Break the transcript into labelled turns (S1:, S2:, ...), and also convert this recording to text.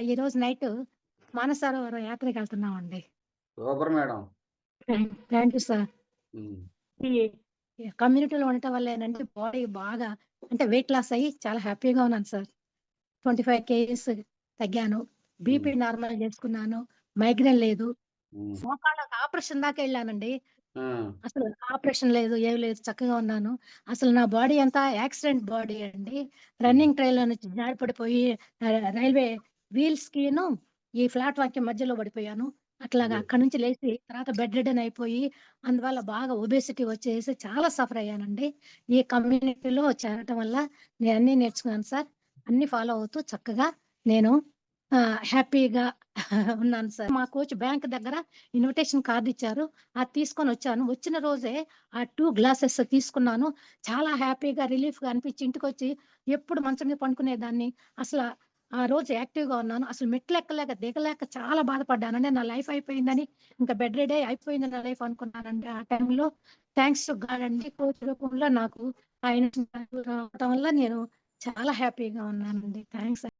S1: ఈరోజు నైటు మానసరోవరం యాత్రకెళ్తున్నామండి.
S2: Super madam.
S1: Thank you sir.
S2: Hmm.
S1: ఈ ఈ కమ్యూనిటీలో ఉండటం వల్ల ఏంటంటే బాడీ బాగా అంటే వెయిట్ లాస్ అయ్యి చాలా హ్యాపీగా ఉన్నాను సార్. 25 కేజీస్ తగ్గాను.
S2: హ్మ్.
S1: బీపీ నార్మల్ చేసుకున్నాను. మైగ్రేన్ లేదు.
S2: హ్మ్.
S1: మోకాళ్ళకి ఆపరేషన్ దాకా ఎళ్ళానండి.
S2: ఆ!
S1: అసలు ఆపరేషన్ లేదు, ఏమి లేదు చక్కగా ఉన్నాను. అసలు నా బాడీ అంతా యాక్సిడెంట్ బాడీ అండి.
S2: హ్మ్.
S1: రన్నింగ్ ట్రైన్‌లో నుంచి జారి పడిపోయి రైల్వే వీల్స్‌కిను ఈ ప్లాట్‌ఫార్మ్‌కి మధ్యలో పడిపోయాను. అట్లాగా
S2: అయ్యో!
S1: అక్కడి నుంచి లేసి తర్వాత బెడ్ రిడెన్ అయిపోయి, అందువల్ల బాగా ఒబేసిటీ వచ్చేసి చాలా సఫర్ అయ్యానండి. ఈ కమ్యూనిటీలో చేరటం వల్ల నేను అన్నీ నేర్చుకున్నాను సార్. అన్నీ ఫాలో అవుతూ చక్కగా నేను హ్యాపీగా ఉన్నాను సార్. మా కోచ్ బ్యాంక్ దగ్గర ఇన్విటేషన్ కార్డ్ ఇచ్చారు. అది తీసుకొనొచ్చాను. వచ్చిన రోజే ఆ 2 గ్లాసెస్ తీసుకున్నాను. చాలా హ్యాపీగా, రిలీఫ్‌గా అనిపించి ఇంటికొచ్చి ఎప్పుడు మంచం మీద పడుకునేదాన్ని. అసల ఆ రోజు యాక్టివ్‌గా ఉన్నాను. అసలు మెట్లెక్కలేక, దిగలేక చాలా బాధపడ్డాను. అంటే నా లైఫ్ అయిపోయిందని, ఇంకా బెడ్ రిడే అయిపోయింది నా లైఫ్ అనుకున్నానండి ఆ టైంలో. థాంక్స్ టు గాడ్ అండి. కోచ్ రూపంలో నాకు ఆయన రావటం వల్ల నేను చాలా హ్యాపీగా ఉన్నానండి. థాంక్స్